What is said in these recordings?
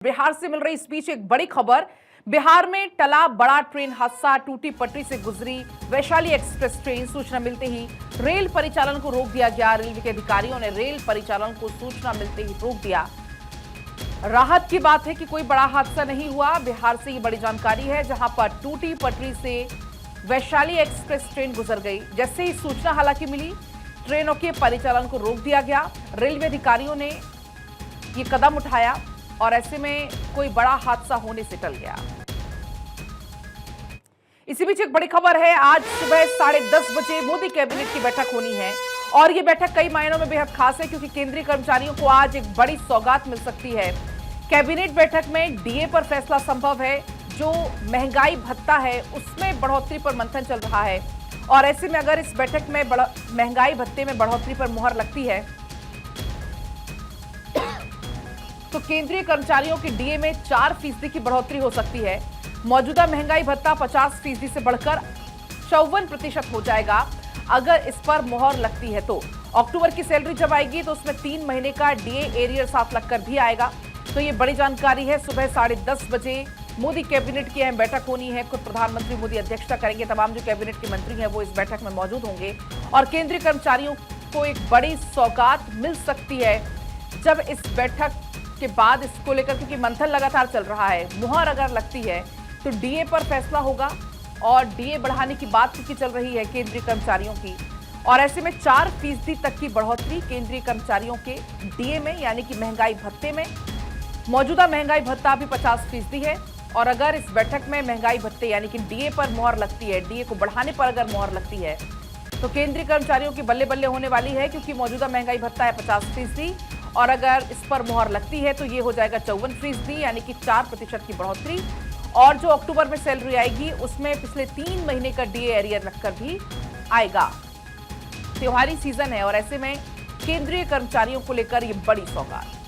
बिहार से मिल रही इस बीच एक बड़ी खबर। बिहार में टला बड़ा ट्रेन हादसा, टूटी पटरी से गुजरी वैशाली एक्सप्रेस ट्रेन। सूचना मिलते ही रेल परिचालन को रोक दिया गया। रेलवे के अधिकारियों ने रेल परिचालन को सूचना मिलते ही रोक दिया। राहत की बात है कि कोई बड़ा हादसा नहीं हुआ। बिहार से ये बड़ी जानकारी है, जहां पर टूटी पटरी से वैशाली एक्सप्रेस ट्रेन गुजर गई। जैसे ही सूचना हालांकि मिली, ट्रेनों के परिचालन को रोक दिया गया। रेलवे अधिकारियों ने ये कदम उठाया और ऐसे में कोई बड़ा हादसा होने से टल गया। इसी बीच एक बड़ी खबर है। आज सुबह 10:30 बजे मोदी कैबिनेट की बैठक होनी है और ये बैठक कई मायनों में बेहद खास है, क्योंकि केंद्रीय कर्मचारियों को आज एक बड़ी सौगात मिल सकती है। कैबिनेट बैठक में डीए पर फैसला संभव है। जो महंगाई भत्ता है उसमें बढ़ोतरी पर मंथन चल रहा है और ऐसे में अगर इस बैठक में महंगाई भत्ते में बढ़ोतरी पर मुहर लगती है तो केंद्रीय कर्मचारियों के डीए में 4% की बढ़ोतरी हो सकती है। मौजूदा महंगाई भत्ता 50% से बढ़कर 54% हो जाएगा अगर इस पर मुहर लगती है। तो अक्टूबर की सैलरी जब आएगी तो उसमें 3 महीने का डीए एरियर साथ लगकर भी आएगा। तो ये बड़ी जानकारी है। सुबह 10:30 बजे मोदी कैबिनेट की अहम बैठक होनी है। खुद प्रधानमंत्री मोदी अध्यक्षता करेंगे। तमाम जो कैबिनेट के मंत्री हैं वो इस बैठक में मौजूद होंगे और केंद्रीय कर्मचारियों को एक बड़ी सौगात मिल सकती है जब इस बैठक के बाद इसको लेकर, क्योंकि मंथन लगातार चल रहा है, मुहर अगर लगती है तो डीए पर फैसला होगा और डीए बढ़ाने की बात की चल रही है केंद्रीय कर्मचारियों की। और ऐसे में 4% तक की बढ़ोतरी केंद्रीय कर्मचारियों के डीए में, यानी कि महंगाई भत्ते में। मौजूदा महंगाई भत्ता भी 50% है और अगर इस बैठक में महंगाई भत्ते यानी कि डीए पर मुहर लगती है, डीए को बढ़ाने पर अगर मुहर लगती है तो केंद्रीय कर्मचारियों की बल्ले बल्ले होने वाली है, क्योंकि मौजूदा महंगाई भत्ता है 50% और अगर इस पर मुहर लगती है तो ये हो जाएगा 54%, यानी कि 4% की बढ़ोतरी। और जो अक्टूबर में सैलरी आएगी उसमें पिछले 3 महीने का डीए एरियर रखकर भी आएगा। त्योहारी सीजन है और ऐसे में केंद्रीय कर्मचारियों को लेकर ये बड़ी सौगात।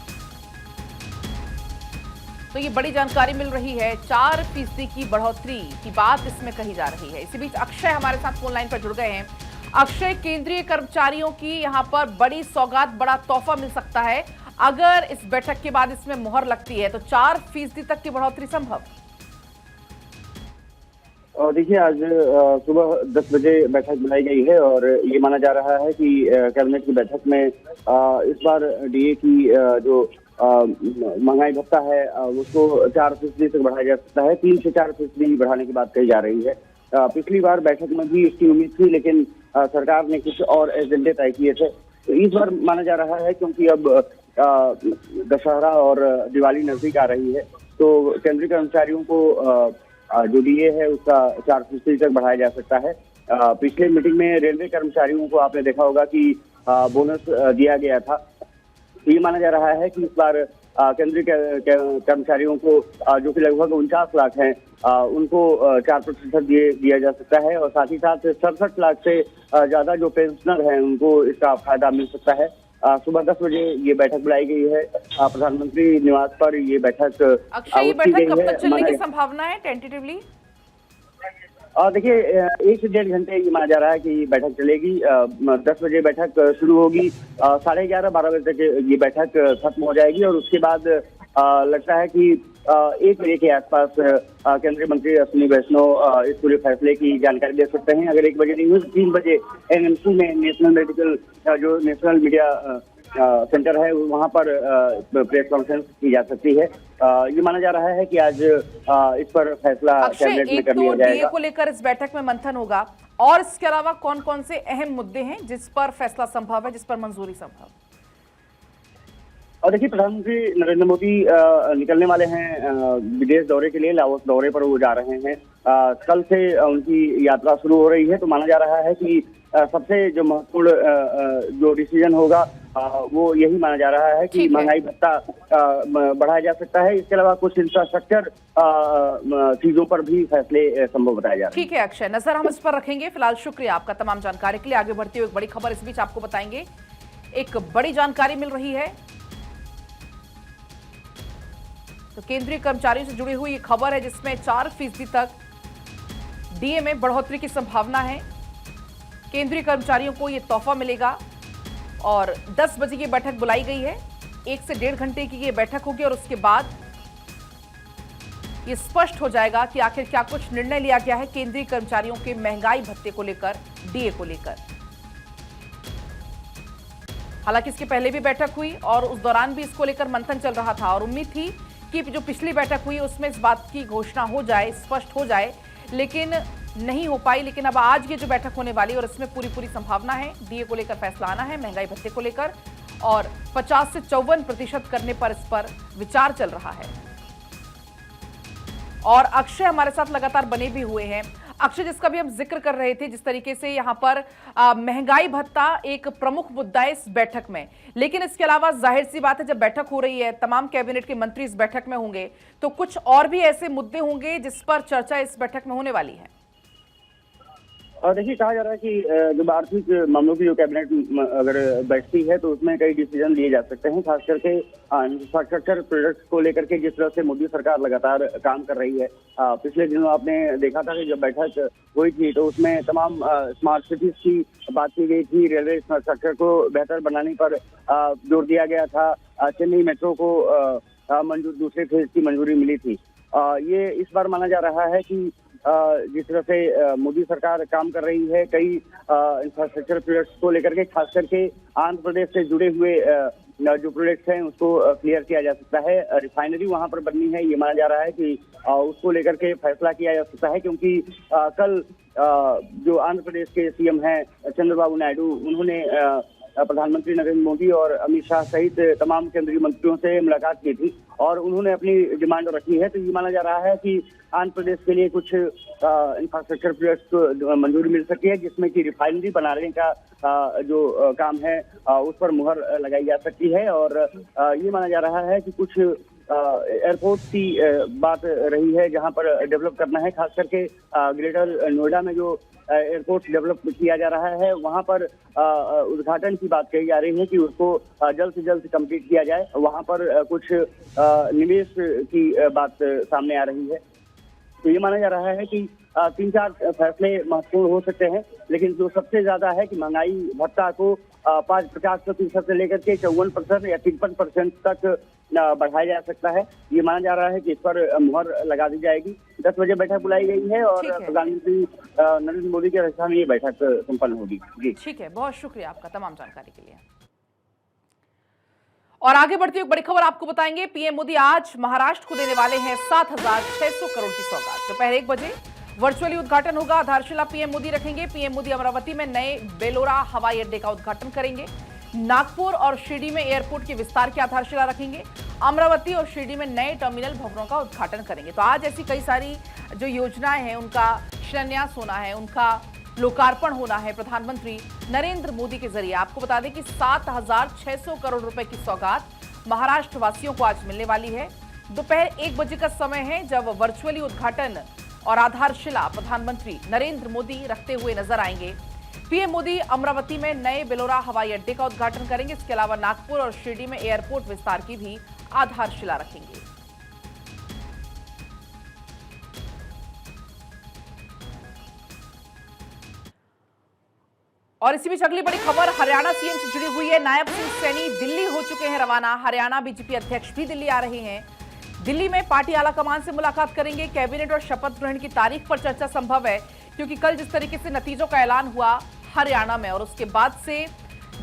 तो ये बड़ी जानकारी मिल रही है। 4% की बढ़ोतरी की बात इसमें कही जा रही है। इसी बीच अक्षय हमारे साथ फोन लाइन पर जुड़ गए हैं। अक्षय, केंद्रीय कर्मचारियों की यहाँ पर बड़ी सौगात, बड़ा तोहफा मिल सकता है अगर इस बैठक के बाद इसमें मुहर लगती है तो 4% तक की बढ़ोतरी संभव। और देखिए, आज सुबह 10 बजे बैठक बुलाई गई है और ये माना जा रहा है कि कैबिनेट की बैठक में इस बार डीए की जो महंगाई भत्ता है उसको 4% तक बढ़ाया जा सकता है। 3 से 4% बढ़ाने की बात कही जा रही है। पिछली बार बैठक में भी इसकी उम्मीद थी, लेकिन सरकार ने कुछ और एजेंडे तय किए थे। तो इस बार माना जा रहा है, क्योंकि अब दशहरा और दिवाली नजदीक आ रही है, तो केंद्रीय कर्मचारियों को जो डीए है उसका 4% तक बढ़ाया जा सकता है। पिछले मीटिंग में रेलवे कर्मचारियों को आपने देखा होगा कि बोनस दिया गया था। ये माना जा रहा है कि इस बार केंद्रीय कर्मचारियों को जो कि लगभग 49 लाख हैं उनको 4% दिया जा सकता है और साथ ही साथ 67 लाख से ज्यादा जो पेंशनर हैं उनको इसका फायदा मिल सकता है। सुबह 10 बजे ये बैठक बुलाई गई है प्रधानमंत्री निवास पर। ये बैठक अक्षय, ये बैठक कब तक चलने की संभावना है टेंटेटिवली? देखिए, 1 से 1.5 घंटे ये माना जा रहा है कि ये बैठक चलेगी। 10 बजे बैठक शुरू होगी, 11:30-12 बजे तक ये बैठक खत्म हो जाएगी और उसके बाद लगता है कि 1 बजे के आसपास केंद्रीय मंत्री अश्विनी वैष्णव इस पूरे फैसले की जानकारी दे सकते हैं। अगर 1 बजे नहीं हुई तो 3 बजे एनएमसी में जो नेशनल मीडिया सेंटर है वहां पर प्रेस कॉन्फ्रेंस की जा सकती है। ये माना जा रहा है कि आज इस पर फैसला कैबिनेट में कर लिया जाएगा। डीए को लेकर इस बैठक में मंथन होगा और इसके अलावा कौन कौन से अहम मुद्दे हैं जिस पर फैसला संभव है, जिस पर मंजूरी संभव? और देखिए, प्रधानमंत्री नरेंद्र मोदी निकलने वाले हैं विदेश दौरे के लिए। लाओस दौरे पर वो जा रहे हैं। कल से उनकी यात्रा शुरू हो रही है। तो माना जा रहा है कि सबसे जो महत्वपूर्ण जो डिसीजन होगा वो यही माना जा रहा है कि महंगाई भत्ता बढ़ाया जा सकता है। इसके अलावा कुछ इंफ्रास्ट्रक्चर चीजों पर भी फैसले संभव बताए जा रहे हैं। ठीक है अक्षय, नजर हम इस पर रखेंगे। फिलहाल शुक्रिया आपका तमाम जानकारी के लिए। आगे बढ़ती हुई एक बड़ी खबर इस बीच आपको बताएंगे। एक बड़ी जानकारी मिल रही है, तो केंद्रीय कर्मचारियों से जुड़ी हुई खबर है जिसमें 4% तक डीए में बढ़ोतरी की संभावना है। केंद्रीय कर्मचारियों को यह तोहफा मिलेगा और 10 बजे की बैठक बुलाई गई है। 1 से 1.5 घंटे की ये बैठक होगी और उसके बाद ये स्पष्ट हो जाएगा कि आखिर क्या कुछ निर्णय लिया गया है केंद्रीय कर्मचारियों के महंगाई भत्ते को लेकर, डीए को लेकर। हालांकि इसके पहले भी बैठक हुई और उस दौरान भी इसको लेकर मंथन चल रहा था और उम्मीद थी कि जो पिछली बैठक हुई उसमें इस बात की घोषणा हो जाए, स्पष्ट हो जाए, लेकिन नहीं हो पाई। लेकिन अब आज ये जो बैठक होने वाली और इसमें पूरी संभावना है डीए को लेकर फैसला आना है, महंगाई भत्ते को लेकर, और 50 से 54% करने पर इस पर विचार चल रहा है। और अक्षय हमारे साथ लगातार बने भी हुए हैं। अक्षय, जिसका भी हम जिक्र कर रहे थे, जिस तरीके से यहाँ पर महंगाई भत्ता एक प्रमुख मुद्दा है इस बैठक में, लेकिन इसके अलावा जाहिर सी बात है जब बैठक हो रही है, तमाम कैबिनेट के मंत्री इस बैठक में होंगे, तो कुछ और भी ऐसे मुद्दे होंगे जिस पर चर्चा इस बैठक में होने वाली है। और देखिए, कहा जा रहा है कि जब आर्थिक मामलों की जो कैबिनेट अगर बैठती है तो उसमें कई डिसीजन लिए जा सकते हैं, खास करके इंफ्रास्ट्रक्चर प्रोजेक्ट्स को लेकर के जिस तरह से मोदी सरकार लगातार काम कर रही है। पिछले दिनों आपने देखा था कि जब बैठक हुई थी तो उसमें तमाम स्मार्ट सिटीज की बात की गई थी, रेलवे इंफ्रास्ट्रक्चर को बेहतर बनाने पर जोर दिया गया था, चेन्नई मेट्रो को दूसरे फेज की मंजूरी मिली थी। ये इस बार माना जा रहा है कि जिस तरह से मोदी सरकार काम कर रही है, कई इंफ्रास्ट्रक्चर प्रोजेक्ट्स को लेकर के, खास करके आंध्र प्रदेश से जुड़े हुए जो प्रोजेक्ट्स हैं उसको क्लियर किया जा सकता है। रिफाइनरी वहां पर बननी है, ये माना जा रहा है कि उसको लेकर के फैसला किया जा सकता है, क्योंकि कल जो आंध्र प्रदेश के सीएम हैं चंद्रबाबू नायडू, उन्होंने प्रधानमंत्री नरेंद्र मोदी और अमित शाह सहित तमाम केंद्रीय मंत्रियों से मुलाकात की थी और उन्होंने अपनी डिमांड रखी है। तो ये माना जा रहा है कि आंध्र प्रदेश के लिए कुछ इंफ्रास्ट्रक्चर प्रोजेक्ट्स को मंजूरी मिल सकती है, जिसमें कि रिफाइनरी बनाने का जो काम है उस पर मुहर लगाई जा सकती है। और ये माना जा रहा है कि कुछ एयरपोर्ट की बात रही है जहां पर डेवलप करना है, खास करके ग्रेटर नोएडा में जो एयरपोर्ट डेवलप किया जा रहा है वहां पर उद्घाटन की बात कही जा रही है कि उसको जल्द से जल्द कंप्लीट किया जाए। वहां पर कुछ निवेश की बात सामने आ रही है। तो ये माना जा रहा है कि 3-4 फैसले महत्वपूर्ण हो सकते हैं, लेकिन जो सबसे ज्यादा है कि महंगाई भत्ता को 50% से लेकर के 54% या 53% तक बढ़ाया जा सकता है। ये माना जा रहा है कि इस पर मुहर लगा दी जाएगी। 10 बजे बैठक बुलाई गई है और प्रधानमंत्री नरेंद्र मोदी की अध्यक्षता में ये बैठक संपन्न होगी। जी ठीक है, बहुत शुक्रिया आपका तमाम जानकारी के लिए। और आगे बढ़ती हुई बड़ी खबर आपको बताएंगे, पीएम मोदी आज महाराष्ट्र को देने वाले हैं 7,600 करोड़ की सौगात। दोपहर 1 बजे वर्चुअली उद्घाटन होगा, आधारशिला पीएम मोदी रखेंगे। पीएम मोदी अमरावती में नए बेलोरा हवाई अड्डे का उद्घाटन करेंगे। नागपुर और शिरडी में एयरपोर्ट के विस्तार की आधारशिला रखेंगे। अमरावती और शिरडी में नए टर्मिनल भवनों का उद्घाटन करेंगे। तो आज ऐसी कई सारी जो योजनाएं हैं उनका शिलान्यास होना है, उनका लोकार्पण होना है प्रधानमंत्री नरेंद्र मोदी के जरिए। आपको बता दें कि 7,600 करोड़ रुपए की सौगात महाराष्ट्र वासियों को आज मिलने वाली है। दोपहर 1 बजे का समय है जब वर्चुअली उद्घाटन और आधारशिला प्रधानमंत्री नरेंद्र मोदी रखते हुए नजर आएंगे। पीएम मोदी अमरावती में नए बेलोरा हवाई अड्डे का उद्घाटन करेंगे। इसके अलावा नागपुर और शिरडी में एयरपोर्ट विस्तार की भी आधारशिला रखेंगे। और इसी बीच अगली बड़ी खबर हरियाणा सीएम से जुड़ी हुई है। नायब सिंह सैनी दिल्ली हो चुके हैं रवाना। हरियाणा बीजेपी अध्यक्ष भी दिल्ली आ रहे हैं। दिल्ली में पार्टी आलाकमान से मुलाकात करेंगे। कैबिनेट और शपथ ग्रहण की तारीख पर चर्चा संभव है, क्योंकि कल जिस तरीके से नतीजों का ऐलान हुआ हरियाणा में और उसके बाद से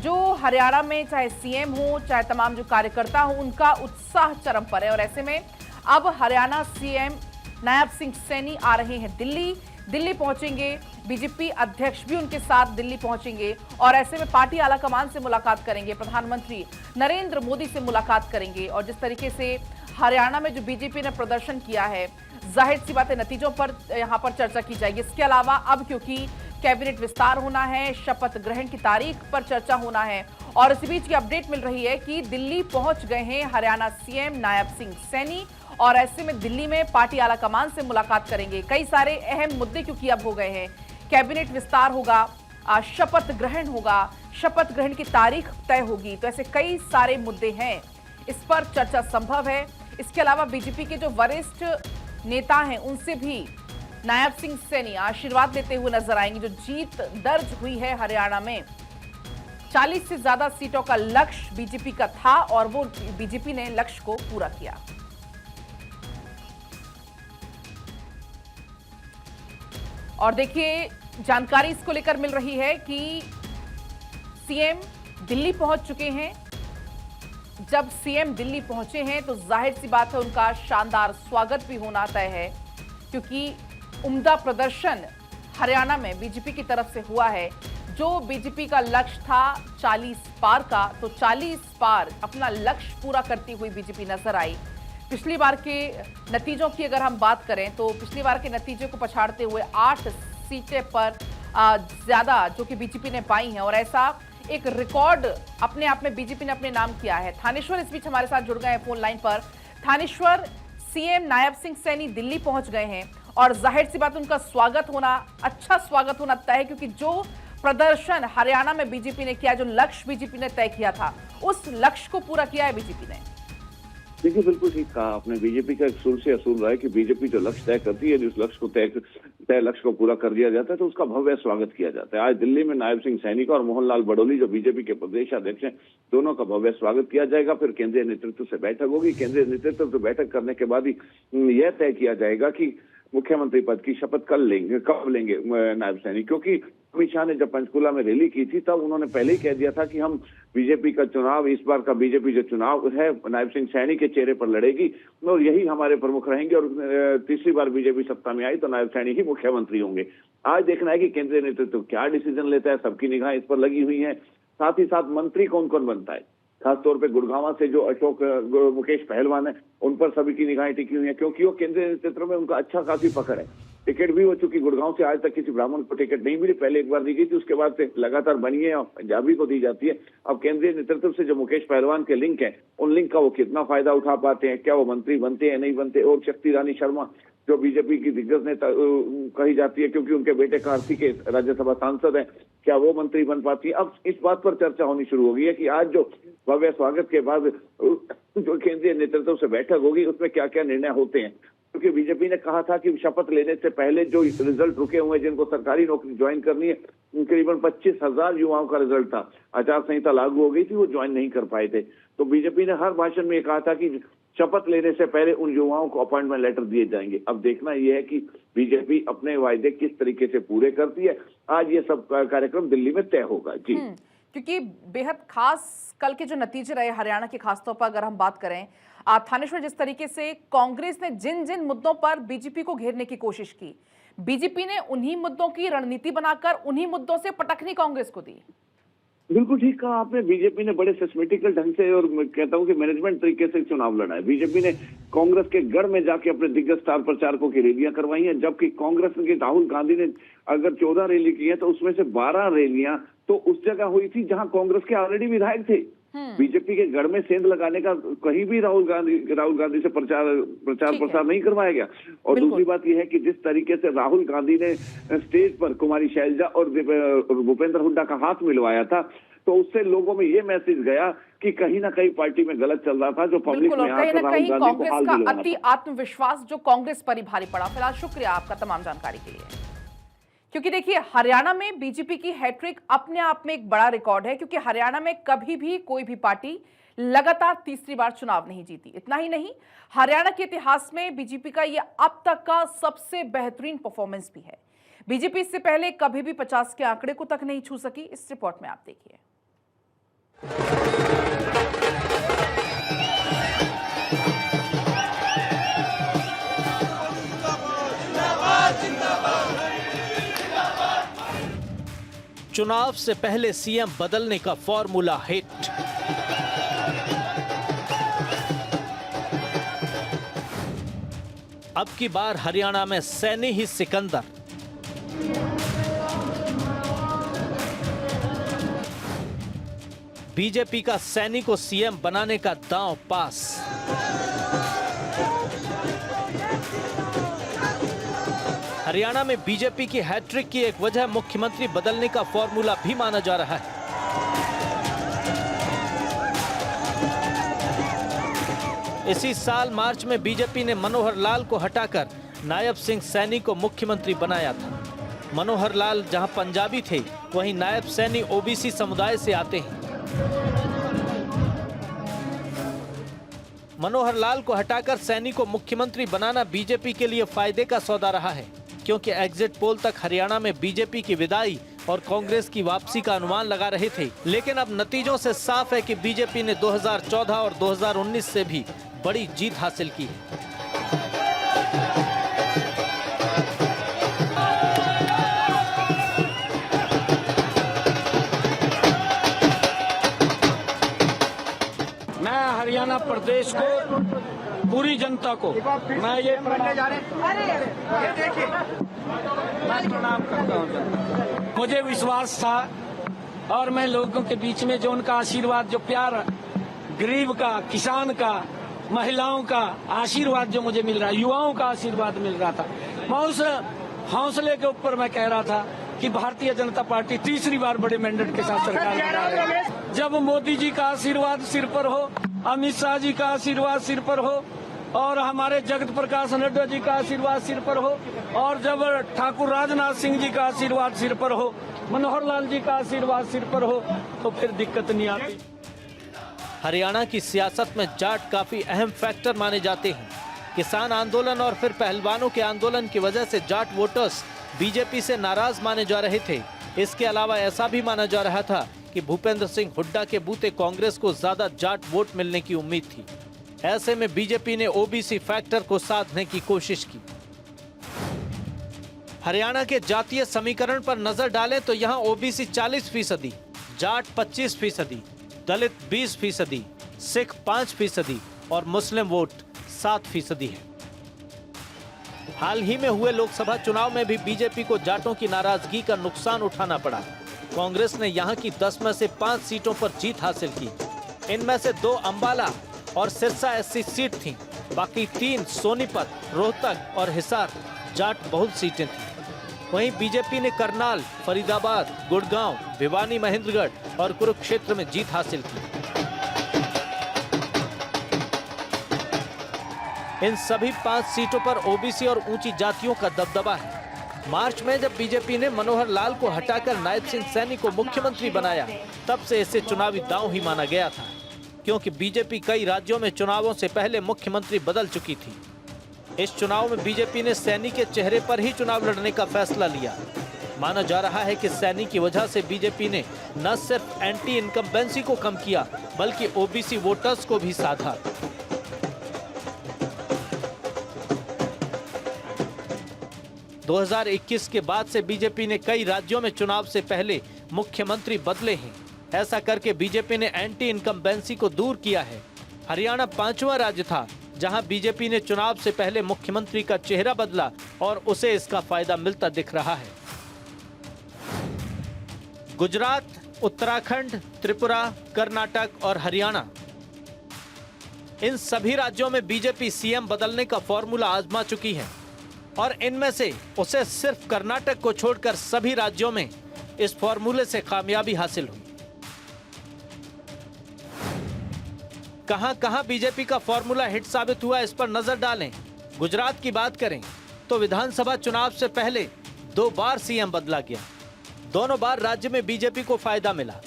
जो हरियाणा में चाहे सीएम हो चाहे तमाम जो कार्यकर्ता हो, उनका उत्साह चरम पर है। और ऐसे में अब हरियाणा सीएम नायब सिंह सैनी आ रहे हैं दिल्ली पहुंचेंगे। बीजेपी अध्यक्ष भी उनके साथ दिल्ली पहुंचेंगे और ऐसे में पार्टी आलाकमान से मुलाकात करेंगे। प्रधानमंत्री नरेंद्र मोदी से मुलाकात करेंगे। और जिस तरीके से हरियाणा में जो बीजेपी ने प्रदर्शन किया है, जाहिर सी बात है नतीजों पर यहां पर चर्चा की जाएगी। इसके अलावा अब क्योंकि कैबिनेट विस्तार होना है, शपथ ग्रहण की तारीख पर चर्चा होना है और इसी बीच की अपडेट मिल रही है कि दिल्ली पहुंच गए हैं हरियाणा सीएम नायब सिंह सैनी और ऐसे में दिल्ली में पार्टी आलाकमान से मुलाकात करेंगे। कई सारे अहम मुद्दे क्योंकि अब हो गए हैं, कैबिनेट विस्तार होगा, शपथ ग्रहण होगा, शपथ ग्रहण की तारीख तय होगी, तो ऐसे कई सारे मुद्दे हैं, इस पर चर्चा संभव है। इसके अलावा बीजेपी के जो वरिष्ठ नेता हैं उनसे भी नायब सिंह सैनी आशीर्वाद लेते हुए नजर आएंगे। जो जीत दर्ज हुई है हरियाणा में, 40 से ज्यादा सीटों का लक्ष्य बीजेपी का था और वो बीजेपी ने लक्ष्य को पूरा किया। और देखिए जानकारी इसको लेकर मिल रही है कि सीएम दिल्ली पहुंच चुके हैं। जब सीएम दिल्ली पहुंचे हैं तो जाहिर सी बात है उनका शानदार स्वागत भी होना तय है, क्योंकि उम्दा प्रदर्शन हरियाणा में बीजेपी की तरफ से हुआ है। जो बीजेपी का लक्ष्य था 40 पार का, तो 40 पार अपना लक्ष्य पूरा करती हुई बीजेपी नजर आई। पिछली बार के नतीजों की अगर हम बात करें तो पिछली बार के नतीजे को पछाड़ते हुए 8 सीटें पर ज्यादा जो कि बीजेपी ने पाई हैं, और ऐसा एक रिकॉर्ड अपने आप में बीजेपी ने अपने नाम किया है। थानेश्वर इस बीच हमारे साथ जुड़ गए हैं फोन लाइन पर। थानेश्वर, सीएम नायब सिंह सैनी दिल्ली पहुंच गए हैं और जाहिर सी बात उनका स्वागत होना, अच्छा स्वागत होना तय है, क्योंकि जो प्रदर्शन हरियाणा में बीजेपी ने किया, जो लक्ष्य बीजेपी ने तय किया था, उस लक्ष्य को पूरा किया है बीजेपी ने। देखिए, बिल्कुल ठीक कहा आपने। बीजेपी का एक सुर से असूल रहा है कि बीजेपी जो लक्ष्य तय करती है, जिस लक्ष्य को तय लक्ष्य को पूरा कर दिया जाता है तो उसका भव्य स्वागत किया जाता है। आज दिल्ली में नायब सिंह सैनी का और मोहन लाल बडोली जो बीजेपी के प्रदेश अध्यक्ष हैं, दोनों का भव्य स्वागत किया जाएगा। फिर केंद्रीय नेतृत्व से बैठक होगी। केंद्रीय नेतृत्व से बैठक करने के बाद ही यह तय किया जाएगा कि मुख्यमंत्री पद की शपथ कब लेंगे नायब सैनी, क्योंकि अमित शाह ने जब पंचकुला में रैली की थी तब उन्होंने पहले ही कह दिया था कि हम बीजेपी का चुनाव, इस बार का बीजेपी जो चुनाव है नायब सिंह सैनी के चेहरे पर लड़ेगी और यही हमारे प्रमुख रहेंगे, और तीसरी बार बीजेपी सत्ता में आई तो नायब सैनी ही मुख्यमंत्री होंगे। आज देखना है कि केंद्रीय नेतृत्व क्या डिसीजन लेता है, सबकी निगाह इस पर लगी हुई है। साथ ही साथ मंत्री कौन कौन बनता है, खासतौर पे गुड़गांव से जो मुकेश पहलवान है, उन पर सभी की निगाहें टिकी हुई हैं, क्योंकि वो केंद्रीय नेतृत्व में उनका अच्छा खासी पकड़ है। टिकट भी हो चुकी, गुड़गांव से आज तक किसी ब्राह्मण को टिकट नहीं मिली, पहले एक बार दी गई थी, उसके बाद से लगातार बनी है और पंजाबी को दी जाती है। अब केंद्रीय नेतृत्व से जो मुकेश पहलवान के लिंक है, उन लिंक का वो कितना फायदा उठा पाते हैं, क्या वो मंत्री बनते हैं नहीं बनते। और शक्ति रानी शर्मा जो बीजेपी की दिग्गज नेता कही जाती है, क्योंकि उनके बेटे कार्तिक के राज्यसभा सांसद हैं, क्या वो मंत्री बन पाती है। अब इस बात पर चर्चा होनी शुरू हो गई है कि आज जो भव्य स्वागत के बाद जो केंद्रीय नेतृत्व से बैठक होगी उसमें क्या क्या निर्णय होते हैं, क्योंकि बीजेपी ने कहा था कि शपथ लेने से पहले जो रिजल्ट रुके हुए हैं, जिनको सरकारी नौकरी ज्वाइन करनी है, करीबन 25,000 युवाओं का रिजल्ट था। आचार संहिता लागू हो गई थी, वो ज्वाइन नहीं कर पाए थे। तो बीजेपी ने हर भाषण में कहा था कि शपथ लेने से पहले उन युवाओं को अपॉइंटमेंट लेटर दिए जाएंगे। अब देखना यह है कि बीजेपी अपने वायदे किस तरीके से पूरे करती है। आज ये सब कार्यक्रम दिल्ली में तय होगा जी, क्योंकि बेहद खास कल के जो नतीजे रहे हरियाणा के, खासतौर पर अगर हम बात करें थानेश्वर, जिस तरीके से कांग्रेस ने जिन जिन मुद्दों पर बीजेपी को घेरने की कोशिश की, बीजेपी ने उन्हीं मुद्दों की रणनीति बनाकर उन्हीं मुद्दों से पटखनी कांग्रेस को दी। बिल्कुल ठीक कहा आपने। बीजेपी ने बड़े सिस्टेमेटिकल ढंग से और मैं कहता हूं कि मैनेजमेंट तरीके से चुनाव लड़ा है। बीजेपी ने कांग्रेस के गढ़ में जाके अपने दिग्गज स्टार प्रचारकों की रैलियां करवाई हैं, जबकि कांग्रेस के राहुल गांधी ने अगर 14 रैली की है तो उसमें से 12 रैलियां तो उस जगह हुई थी जहां कांग्रेस के ऑलरेडी विधायक थे। बीजेपी के गढ़ में सेंध लगाने का कहीं भी राहुल गांधी से प्रचार नहीं करवाया गया। और दूसरी बात यह है कि जिस तरीके से राहुल गांधी ने स्टेज पर कुमारी शैलजा और भूपेंद्र हुड्डा का हाथ मिलवाया था, तो उससे लोगों में ये मैसेज गया कि कहीं ना कहीं पार्टी में गलत चल रहा था, जो पब्लिक में आकर राहुल गांधी को हाल दिलवाना था। अति आत्मविश्वास जो कांग्रेस पर ही भारी पड़ा। फिलहाल शुक्रिया आपका तमाम जानकारी के लिए, क्योंकि देखिए हरियाणा में बीजेपी की हैट्रिक अपने आप में एक बड़ा रिकॉर्ड है, क्योंकि हरियाणा में कभी भी कोई भी पार्टी लगातार तीसरी बार चुनाव नहीं जीती। इतना ही नहीं, हरियाणा के इतिहास में बीजेपी का यह अब तक का सबसे बेहतरीन परफॉर्मेंस भी है। बीजेपी इससे पहले कभी भी 50 के आंकड़े को तक नहीं छू सकी। इस रिपोर्ट में आप देखिए। चुनाव से पहले सीएम बदलने का फॉर्मूला हिट। अब की बार हरियाणा में सैनी ही सिकंदर। बीजेपी का सैनी को सीएम बनाने का दांव पास। हरियाणा में बीजेपी की हैट्रिक की एक वजह मुख्यमंत्री बदलने का फॉर्मूला भी माना जा रहा है। इसी साल मार्च में बीजेपी ने मनोहर लाल को हटाकर नायब सिंह सैनी को मुख्यमंत्री बनाया था। मनोहर लाल जहां पंजाबी थे, वहीं नायब सैनी ओबीसी समुदाय से आते हैं। मनोहर लाल को हटाकर सैनी को मुख्यमंत्री बनाना बीजेपी के लिए फायदे का सौदा रहा है, क्योंकि एग्जिट पोल तक हरियाणा में बीजेपी की विदाई और कांग्रेस की वापसी का अनुमान लगा रहे थे, लेकिन अब नतीजों से साफ है कि बीजेपी ने 2014 और 2019 से भी बड़ी जीत हासिल की है। मैं हरियाणा प्रदेश को, पूरी जनता को मैं ये प्रणाम करता हूँ। मुझे विश्वास था और मैं लोगों के बीच में जो उनका आशीर्वाद, जो प्यार, गरीब का, किसान का, महिलाओं का आशीर्वाद जो मुझे मिल रहा है, युवाओं का आशीर्वाद मिल रहा था, मैं उस हौसले के ऊपर मैं कह रहा था कि भारतीय जनता पार्टी तीसरी बार बड़े मैंडेट के साथ सरकार बना रही है। जब मोदी जी का आशीर्वाद सिर पर हो, अमित शाह जी का आशीर्वाद सिर पर हो और हमारे जगत प्रकाश नड्डा जी का आशीर्वाद सिर पर हो और जब ठाकुर राजनाथ सिंह जी का आशीर्वाद सिर पर हो, मनोहर लाल जी का आशीर्वाद सिर पर हो, तो फिर दिक्कत नहीं आती। हरियाणा की सियासत में जाट काफी अहम फैक्टर माने जाते हैं। किसान आंदोलन और फिर पहलवानों के आंदोलन की वजह से जाट वोटर्स बीजेपी से नाराज माने जा रहे थे। इसके अलावा ऐसा भी माना जा रहा था कि भूपेंद्र सिंह हुड्डा के बूते कांग्रेस को ज्यादा जाट वोट मिलने की उम्मीद थी। ऐसे में बीजेपी ने ओबीसी फैक्टर को साधने की कोशिश की। हरियाणा के जातीय समीकरण पर नजर डालें तो यहाँ ओबीसी 40%, जाट 25%, दलित 20%, सिख 5% और मुस्लिम वोट 7% है। हाल ही में हुए लोकसभा चुनाव में भी बीजेपी को जाटों की नाराजगी का नुकसान उठाना पड़ा। कांग्रेस ने यहां की 10 में से 5 सीटों पर जीत हासिल की। इनमें से 2 अंबाला और सिरसा एससी सीट थीं। बाकी 3 सोनीपत, रोहतक और हिसार जाट बहुल सीटें थीं। वहीं बीजेपी ने करनाल, फरीदाबाद, गुड़गांव, भिवानी, महेंद्रगढ़ और कुरुक्षेत्र में जीत हासिल की। इन सभी 5 सीटों पर ओबीसी और ऊंची जातियों का दबदबा है। मार्च में जब बीजेपी ने मनोहर लाल को हटाकर नायब सिंह सैनी को मुख्यमंत्री बनाया, तब से इसे चुनावी दांव ही माना गया था, क्योंकि बीजेपी कई राज्यों में चुनावों से पहले मुख्यमंत्री बदल चुकी थी। इस चुनाव में बीजेपी ने सैनी के चेहरे पर ही चुनाव लड़ने का फैसला लिया। माना जा रहा है कि सैनी की वजह से बीजेपी ने न सिर्फ एंटी इनकम्बेंसी को कम किया, बल्कि ओबीसी वोटर्स को भी साधा। दो 2021 के बाद से बीजेपी ने कई राज्यों में चुनाव से पहले मुख्यमंत्री बदले हैं। ऐसा करके बीजेपी ने एंटी इनकम्बेंसी को दूर किया है। हरियाणा 5वां राज्य था जहां बीजेपी ने चुनाव से पहले मुख्यमंत्री का चेहरा बदला और उसे इसका फायदा मिलता दिख रहा है। गुजरात, उत्तराखंड, त्रिपुरा, कर्नाटक और हरियाणा, इन सभी राज्यों में बीजेपी सीएम बदलने का फॉर्मूला आजमा चुकी है और इनमें से उसे सिर्फ कर्नाटक को छोड़कर सभी राज्यों में इस फॉर्मूले से कामयाबी हासिल हुई। कहां-कहां बीजेपी का फॉर्मूला हिट साबित हुआ, इस पर नजर डालें। गुजरात की बात करें तो विधानसभा चुनाव से पहले 2 बार सीएम बदला गया। दोनों बार राज्य में बीजेपी को फायदा मिला।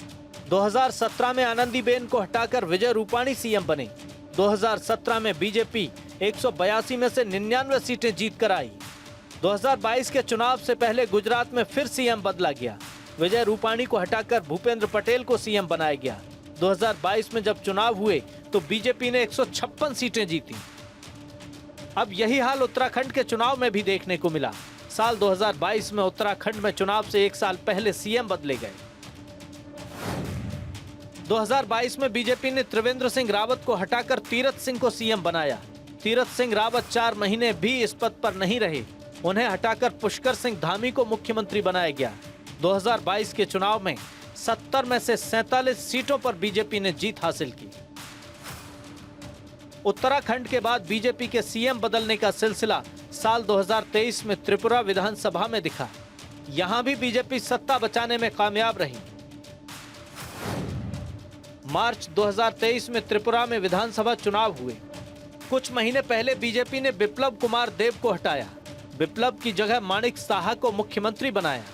2017 में आनंदीबेन को हटाकर विजय रूपाणी सीएम बने। 2017 में बीजेपी 182 में से 99 सीटें जीत कर आई। 2022 के चुनाव से पहले गुजरात में फिर सीएम बदला गया। विजय रूपाणी को हटाकर भूपेंद्र पटेल को सीएम बनाया गया। 2022 में जब चुनाव हुए तो बीजेपी ने 156 सीटें जीती। अब यही हाल उत्तराखंड के चुनाव में भी देखने को मिला। साल 2022 में उत्तराखंड में चुनाव से 1 साल पहले सीएम बदले गए। 2022 में बीजेपी ने त्रिवेंद्र सिंह रावत को हटाकर तीरथ सिंह को सीएम बनाया। तीरथ सिंह रावत 4 महीने भी इस पद पर नहीं रहे। उन्हें हटाकर पुष्कर सिंह धामी को मुख्यमंत्री बनाया गया। 2022 के चुनाव में 70 में से 47 सीटों पर बीजेपी ने जीत हासिल की। उत्तराखंड के बाद बीजेपी के सीएम बदलने का सिलसिला साल 2023 में त्रिपुरा विधानसभा में दिखा। यहां भी बीजेपी सत्ता बचाने में कामयाब रही। मार्च 2023 में त्रिपुरा में विधानसभा चुनाव हुए। कुछ महीने पहले बीजेपी ने बिप्लब कुमार देव को हटाया। बिप्लब की जगह माणिक साहा को मुख्यमंत्री बनाया।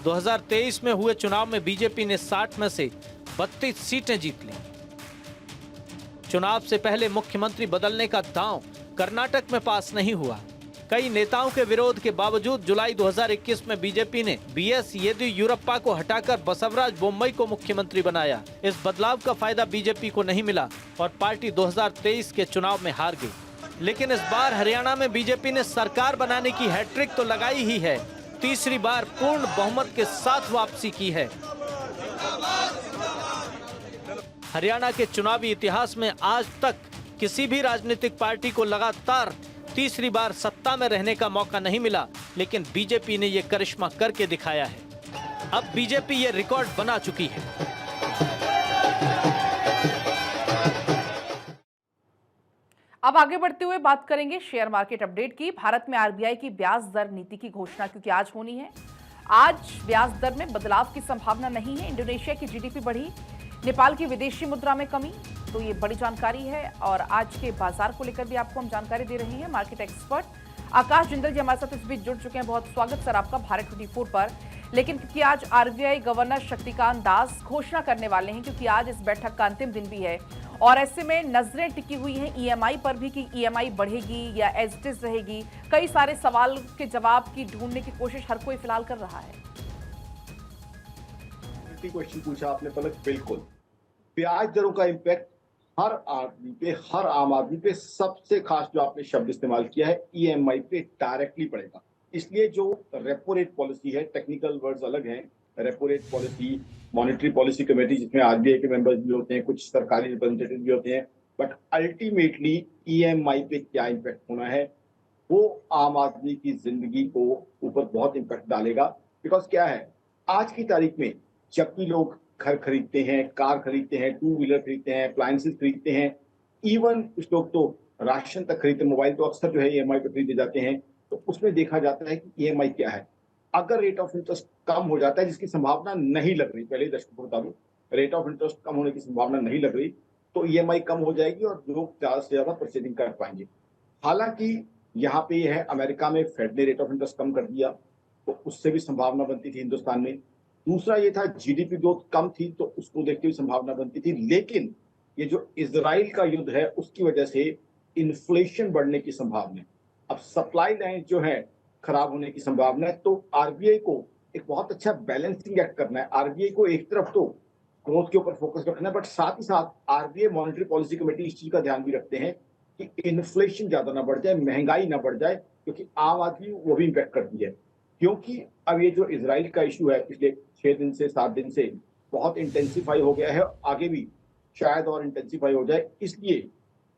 2023 में हुए चुनाव में बीजेपी ने 60 में से 32 सीटें जीत ली। चुनाव से पहले मुख्यमंत्री बदलने का दांव कर्नाटक में पास नहीं हुआ। कई नेताओं के विरोध के बावजूद जुलाई 2021 में बीजेपी ने बीएस येदियुरप्पा को हटाकर बसवराज बोम्मई को मुख्यमंत्री बनाया। इस बदलाव का फायदा बीजेपी को नहीं मिला और पार्टी 2023 के चुनाव में हार गई। लेकिन इस बार हरियाणा में बीजेपी ने सरकार बनाने की हैट्रिक तो लगाई ही है, तीसरी बार पूर्ण बहुमत के साथ वापसी की है। हरियाणा के चुनावी इतिहास में आज तक किसी भी राजनीतिक पार्टी को लगातार तीसरी बार सत्ता में रहने का मौका नहीं मिला, लेकिन बीजेपी ने ये करिश्मा करके दिखाया है। अब बीजेपी ये रिकॉर्ड बना चुकी है। अब आगे बढ़ते हुए बात करेंगे शेयर मार्केट अपडेट की। भारत में आरबीआई की ब्याज दर नीति की घोषणा क्योंकि आज होनी है। आज ब्याज दर में बदलाव की संभावना नहीं है। इंडोनेशिया की जीडीपी बढ़ी, नेपाल की विदेशी मुद्रा में कमी, तो ये बड़ी जानकारी है और आज के बाजार को लेकर भी आपको हम जानकारी दे रहे हैं। मार्केट एक्सपर्ट आकाश जिंदल जी हमारे साथ इस बीच जुड़ चुके हैं। बहुत स्वागत सर आपका भारत 24 पर। लेकिन क्योंकि आज आरबीआई गवर्नर शक्तिकांत दास घोषणा करने वाले हैं, क्योंकि आज इस बैठक का अंतिम दिन भी है और ऐसे में नजरें टिकी हुई हैं ईएमआई पर भी कि ईएमआई बढ़ेगी या एज इट इज रहेगी। कई सारे सवाल के जवाब की ढूंढने की कोशिश हर कोई फिलहाल कर रहा है। क्वेश्चन पूछा आपने पलक, बिल्कुल ब्याज दरों का इम्पैक्ट हर आदमी पे, हर आम आदमी पे, सबसे खास जो आपने शब्द इस्तेमाल किया है ईएमआई पे डायरेक्टली पड़ेगा। इसलिए जो रेपो रेट पॉलिसी है, टेक्निकल वर्ड्स अलग हैं, repo rate policy, monetary policy committee जिसमें आरबीआई के मेंबर्स भी होते हैं, कुछ सरकारी रिप्रेजेंटेटिव भी होते हैं, बट अल्टीमेटली ईएमआई पे क्या इम्पैक्ट होना है वो आम आदमी की जिंदगी को ऊपर बहुत इम्पैक्ट डालेगा। बिकॉज क्या है, आज की तारीख में जब भी लोग घर खरीदते हैं, कार खरीदते हैं, टू व्हीलर खरीदते हैं, अप्लायंसेस खरीदते हैं, इवन कुछ लोग तो राशन तक खरीदते हैं, मोबाइल तो अक्सर जो है ईएमआई पे खरीदे जाते हैं, तो उसमें देखा जाता है कि ईएमआई क्या है। अगर रेट ऑफ इंटरेस्ट कम हो जाता है, जिसकी संभावना नहीं लग रही, पहले दर्शकों को बता दूं, रेट ऑफ इंटरेस्ट कम होने की संभावना नहीं लग रही, तो ईएमआई कम हो जाएगी और लोग ज्यादा से ज्यादा परचेजिंग कर पाएंगे। हालांकि यहाँ पे यह है, अमेरिका में फेड ने रेट ऑफ इंटरेस्ट कम कर दिया, तो उससे भी संभावना बनती थी हिंदुस्तान में। दूसरा ये था जीडीपी ग्रोथ कम थी, तो उसको देखते हुए संभावना बनती थी। लेकिन ये जो इजराइल का युद्ध है उसकी वजह से इन्फ्लेशन बढ़ने की संभावना है, अब सप्लाई लाइन जो है खराब होने की संभावना है। तो आरबीआई को एक बहुत अच्छा बैलेंसिंग एक्ट करना है। आरबीआई को एक तरफ तो ग्रोथ के ऊपर फोकस रखना है, बट साथ ही साथ आरबीआई मॉनेटरी पॉलिसी कमेटी इस चीज का ध्यान भी रखते हैं कि इन्फ्लेशन ज्यादा ना बढ़ जाए, महंगाई ना बढ़ जाए, क्योंकि आम आदमी वो भी इम्पैक्ट करती है। क्योंकि अब ये जो इजराइल का इशू है पिछले 6 दिन से 7 दिन से बहुत इंटेंसिफाई हो गया है, आगे भी शायद और इंटेंसिफाई हो जाए। इसलिए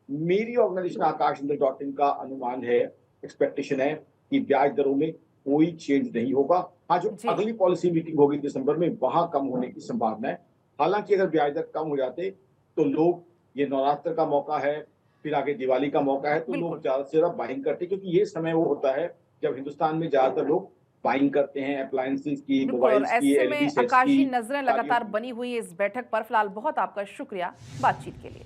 मेरी ऑर्गेनाइजेशन आकाश.in का अनुमान है, एक्सपेक्टेशन है कि ब्याज दरों में कोई चेंज नहीं होगा। हाँ, जो अगली पॉलिसी मीटिंग होगी दिसंबर में, वहां कम होने की संभावना है। हालांकि अगर ब्याज दर कम हो जाते तो लोग, ये नवरात्र का मौका है, फिर आगे दिवाली का मौका है, तो लोग ज्यादा से ज्यादा बाइंग करते, क्योंकि ये समय वो होता है जब हिंदुस्तान में ज्यादातर लोग बाइंग करते हैं अप्लायंसेस की, मोबाइल्स की, ऐसे में एलईडी सेट्स आकाश जी की। नजरें लगातार बनी हुई है इस बैठक पर। फिलहाल बहुत आपका शुक्रिया बातचीत के लिए।